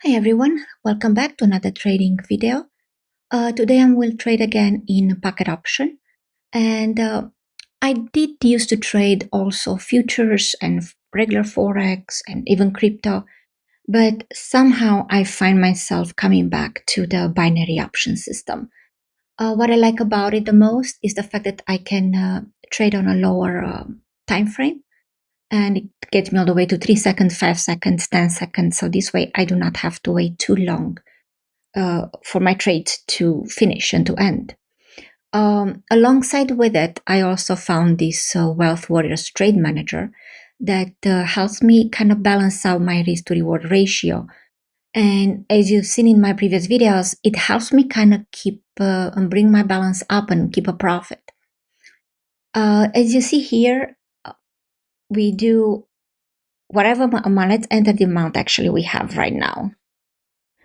Hi everyone, welcome back to another trading video. Today I will trade again in packet option, and I did used to trade also futures and regular forex and even crypto, but somehow I find myself coming back to the binary option system. What I like about it the most is the fact that I can trade on a lower time frame, and it gets me all the way to 3 seconds, 5 seconds, 10 seconds. So this way I do not have to wait too long for my trade to finish and to end. Alongside with it, I also found this Wealth Warriors Trade Manager that helps me kind of balance out my risk to reward ratio. And as you've seen in my previous videos, it helps me kind of keep and bring my balance up and keep a profit. As you see here, we do whatever amount. Let's enter the amount actually we have right now.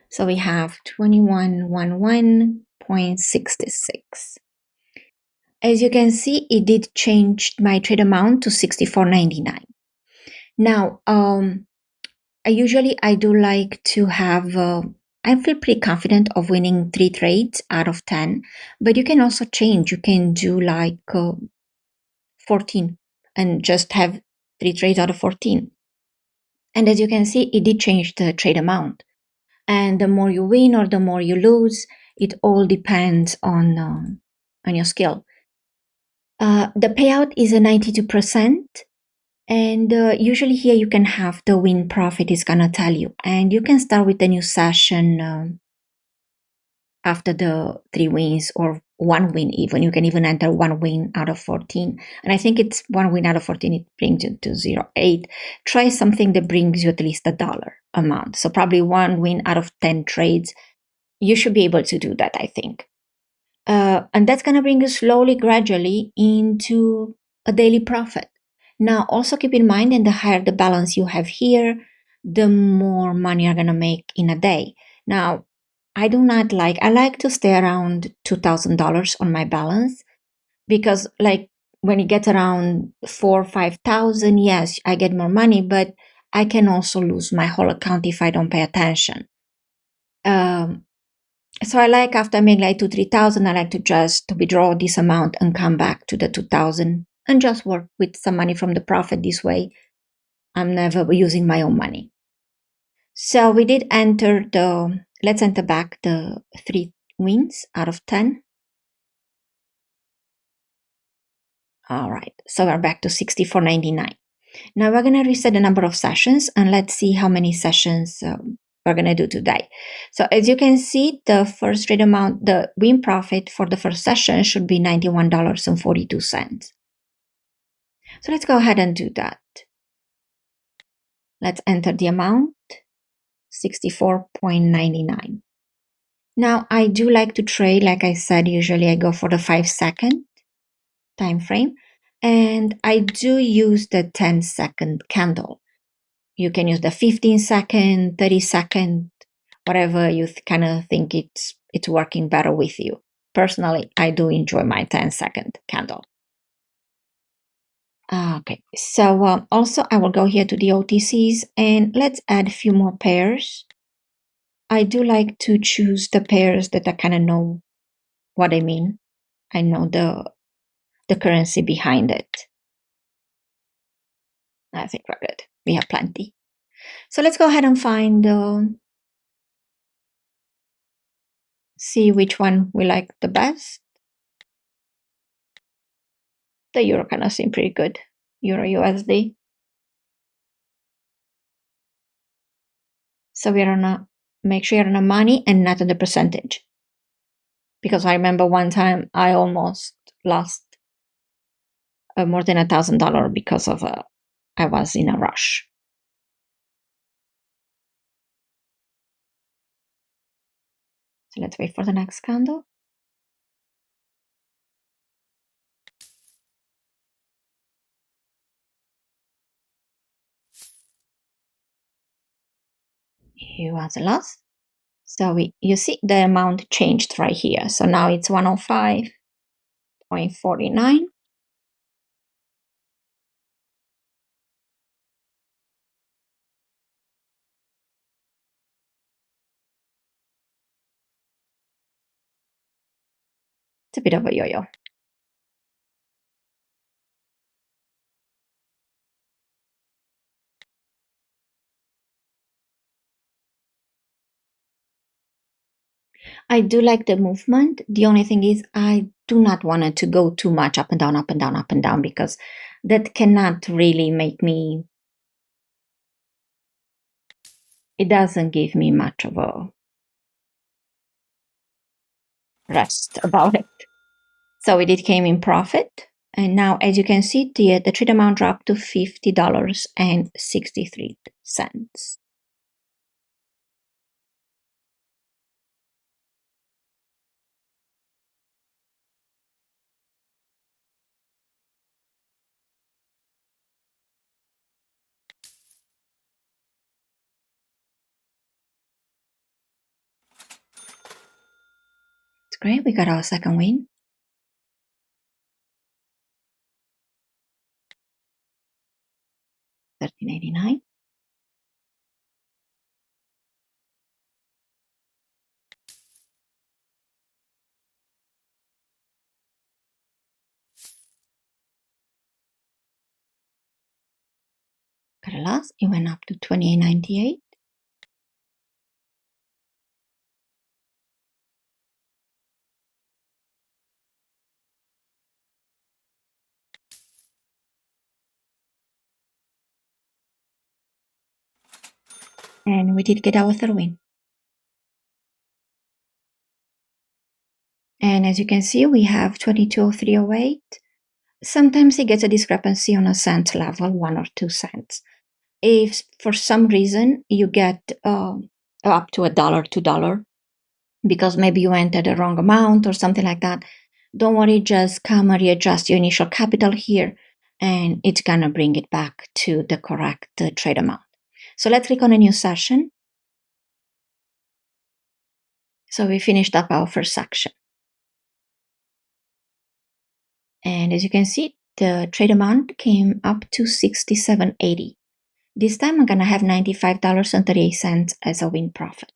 So we have 2111.66. As you can see, it did change my trade amount to $64.99. Now, I do like to have, I feel pretty confident of winning 3 trades out of 10, but you can also change. You can do like 14 and just have 3 trades out of 14. And as you can see, it did change the trade amount. And the more you win or the more you lose, it all depends on your skill. The payout is a 92%. And usually here you can have the win profit is gonna tell you. And you can start with the new session after the 3 wins or 1 win even. You can even enter 1 win out of 14. And I think it's 1 win out of 14, it brings you to 0.8. Try something that brings you at least $1 amount. So probably 1 win out of 10 trades. You should be able to do that, I think. And that's going to bring you slowly, gradually into a daily profit. Now, also keep in mind, and the higher the balance you have here, the more money you're going to make in a day. Now, I like to stay around $2,000 on my balance, because like when it gets around 4 or 5,000, yes, I get more money, but I can also lose my whole account if I don't pay attention. So I like after I make like 2,000-3,000, I like to just withdraw this amount and come back to the 2,000 and just work with some money from the profit. This way, I'm never using my own money. So we did enter let's enter back the 3 wins out of 10. All right, so we're back to $64.99. Now we're going to reset the number of sessions, and let's see how many sessions we're going to do today. So as you can see, the first trade amount, the win profit for the first session should be $91.42. So let's go ahead and do that. Let's enter the amount, 64.99. Now I do like to trade, like I said, usually I go for the 5-second time frame, and I do use the 10-second candle. You can use the 15-second, 30-second, whatever you kind of think it's working better with you. Personally, I do enjoy my 10-second candle. Okay, so also I will go here to the OTCs and let's add a few more pairs. I do like to choose the pairs that I kind of know what I mean. I know the currency behind it. I think we're good. We have plenty. So let's go ahead and find see which one we like the best. The euro kind of seem pretty good. Euro USD. So we're gonna make sure you're on the money and not on the percentage. Because I remember one time I almost lost more than $1,000 because of I was in a rush. So let's wait for the next candle. Here was a loss. So you see the amount changed right here. So now it's 105.49. It's a bit of a yo-yo. I do like the movement. The only thing is I do not want it to go too much up and down, up and down, up and down, because that cannot really make me, it doesn't give me much of a rest about it. So it did came in profit. And now, as you can see, the trade amount dropped to $50.63. It's great. We got our second win. $13.89. Got a loss. It went up to $28.98. And we did get our third win. And as you can see, we have 22.0308. Sometimes it gets a discrepancy on a cent level, 1 or 2 cents. If for some reason you get up to $1, $2, because maybe you entered the wrong amount or something like that, don't worry, just come and readjust your initial capital here, and it's gonna bring it back to the correct trade amount. So let's click on a new session. So we finished up our first section. And as you can see, the trade amount came up to $67.80. This time I'm gonna have $95.38 as a win profit.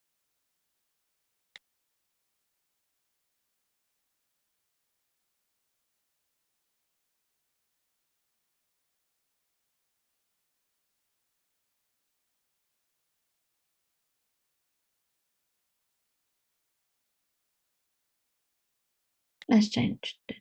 Let's change it.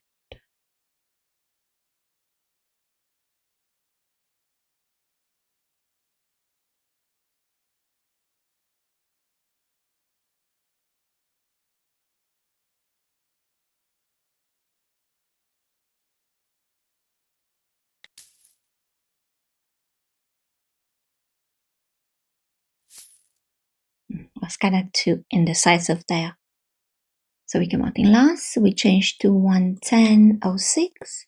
Was kind of too indecisive there. So we came out in loss. We changed to 110.06.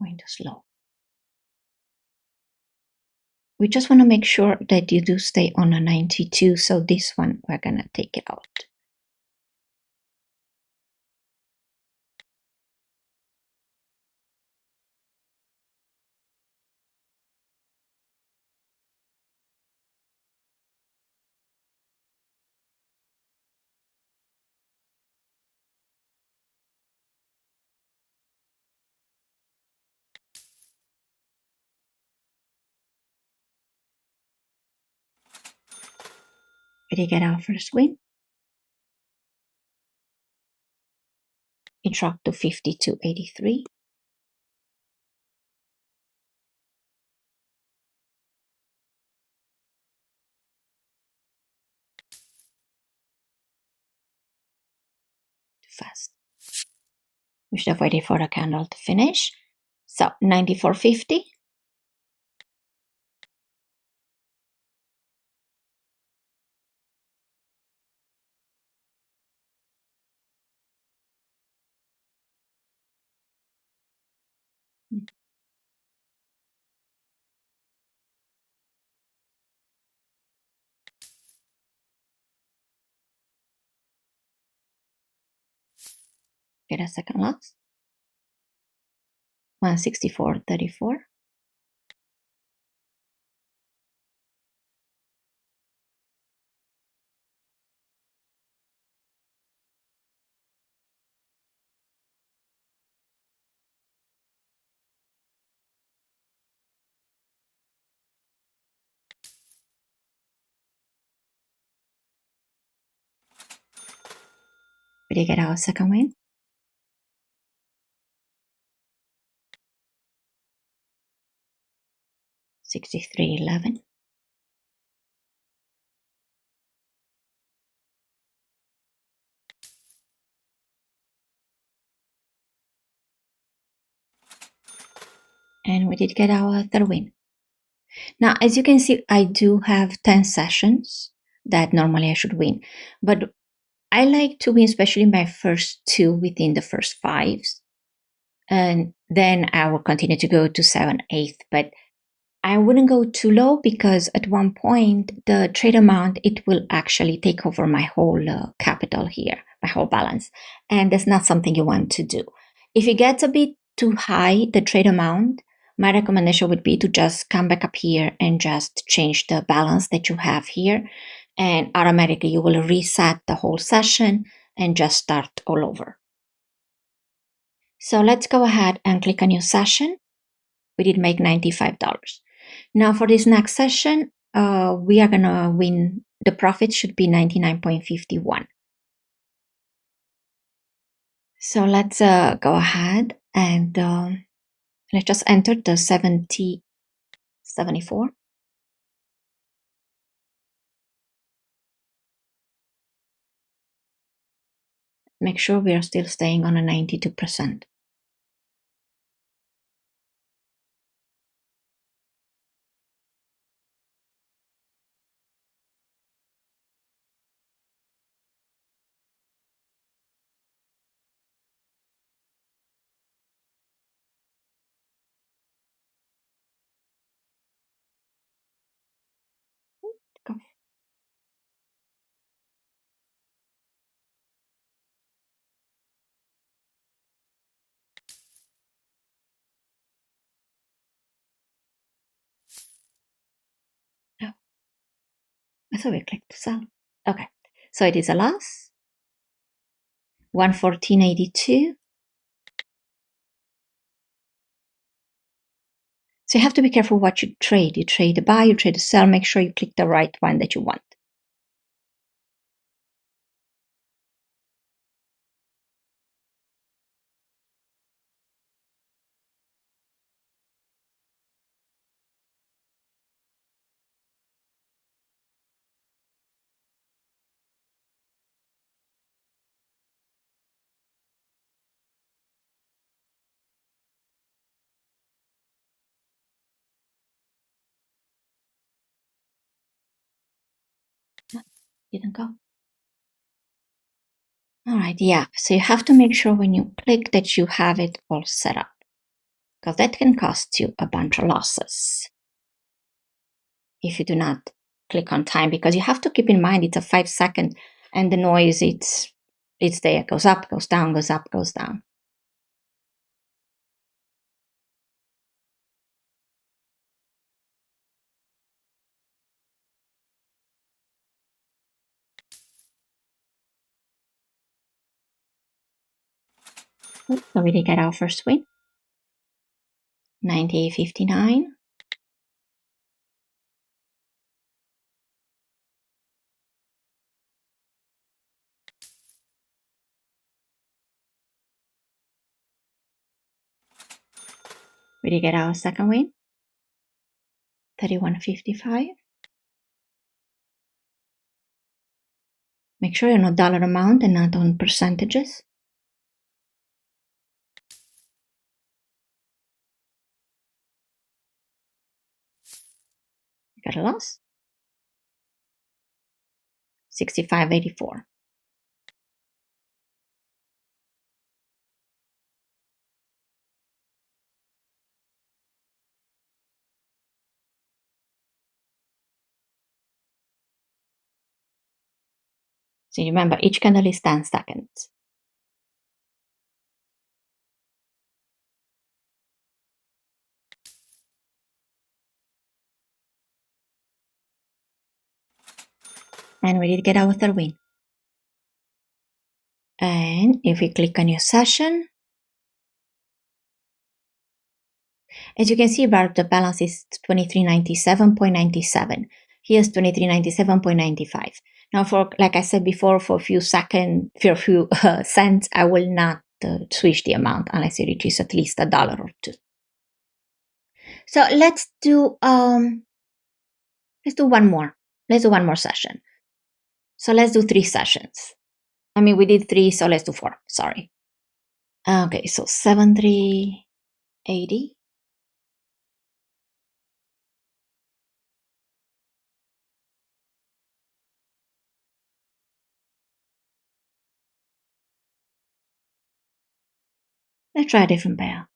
Going too slow. We just want to make sure that you do stay on a 92. So this one, we're gonna take it out. Ready to get our first win. It dropped to 52.83. Too fast. We should have waited for the candle to finish. So 94.50. Get a second loss. 164.34. We get our second win. $63.11. And we did get our third win. Now, as you can see, I do have 10 sessions that normally I should win, but I like to win, especially my first two within the first fives. And then I will continue to go to 7, 8, but I wouldn't go too low because at one point the trade amount, it will actually take over my whole capital here, my whole balance. And that's not something you want to do. If it gets a bit too high, the trade amount, my recommendation would be to just come back up here and just change the balance that you have here. And automatically you will reset the whole session and just start all over. So let's go ahead and click a new session. We did make $95. Now for this next session, we are gonna win. The profit should be 99.51. So let's go ahead and let's just enter the 74. Make sure we are still staying on a 92%. Go. Oh, I thought we clicked sell. Okay, so it is a loss. 114.82. So you have to be careful what you trade. You trade a buy, you trade a sell. Make sure you click the right one that you want. Didn't go. All right, yeah. So you have to make sure when you click that you have it all set up, because that can cost you a bunch of losses if you do not click on time, because you have to keep in mind it's a 5 second and the noise, it's there, goes up, goes down, goes up, goes down. So we did get our first win, 98.59. We did get our second win, 31.55. Make sure you're not dollar amount and not on percentages. Got a loss, 65.84. So remember, each candle is 10 seconds. And we did get our third win. And if we click on new session, as you can see, the balance is 2397.97. Here's 2397.95. Now, for like I said before, for a few seconds, for a few cents, I will not switch the amount unless it reaches at least a dollar or two. So let's do one more. Let's do one more session. So let's do 3 sessions. I mean, we did 3, so let's do 4. Sorry. Okay, so 7380. Let's try a different pair.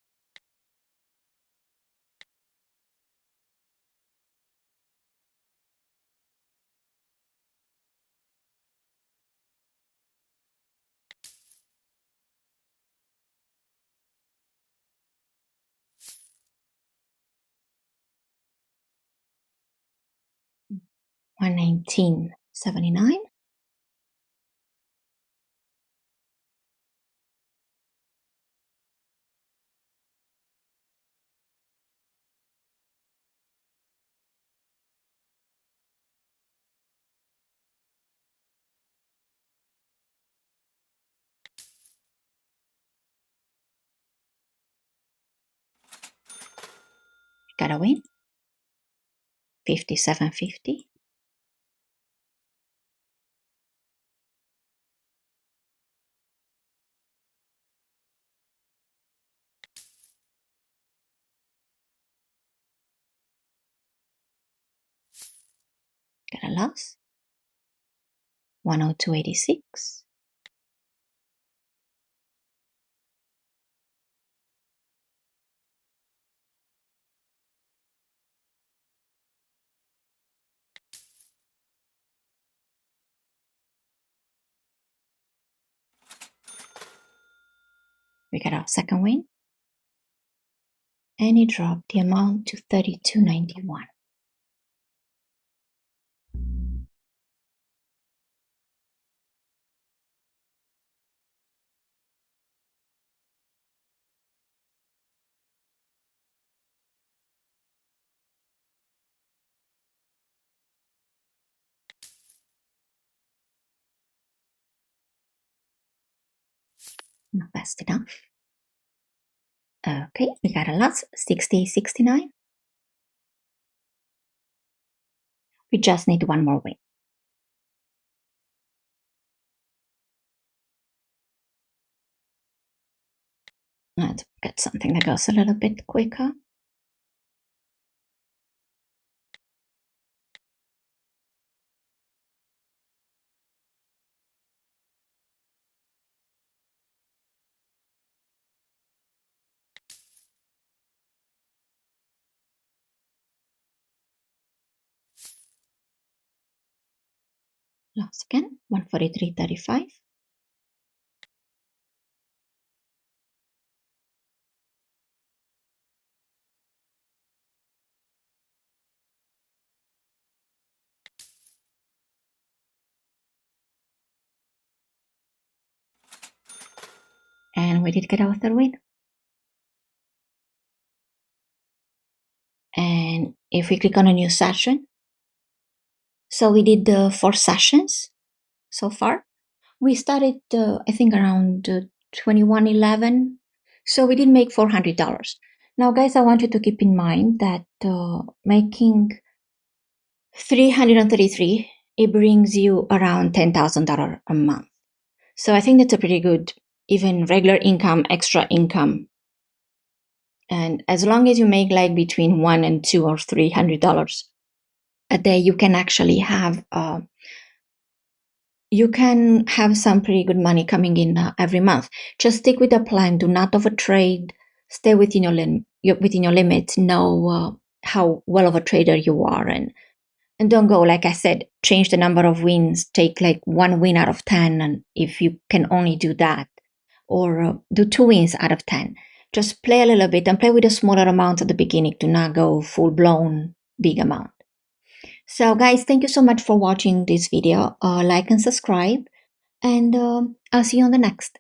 $119.79. Got a win. 57.50. Got a loss. 102.86. We got our second win. And it dropped the amount to 32.91. Not fast enough. Okay, we got a loss. 60.69. We just need one more win. Let's get something that goes a little bit quicker. Loss again. 143.35. And we did get our third win. And if we click on a new session, so we did the 4 sessions so far. We started, I think, around 2111. So we did make $400. Now, guys, I want you to keep in mind that making 333, it brings you around $10,000 a month. So I think that's a pretty good, even regular income, extra income. And as long as you make like between $1 and $2 or $300 a day, you can actually have some pretty good money coming in every month. Just stick with the plan. Do not overtrade. Stay within your limits. Know how well of a trader you are, and don't go, like I said, change the number of wins. Take like 1 win out of 10, and if you can only do that, or do 2 wins out of 10. Just play a little bit and play with a smaller amount at the beginning. Do not go full blown big amount. So guys, thank you so much for watching this video. Like and subscribe, and I'll see you on the next.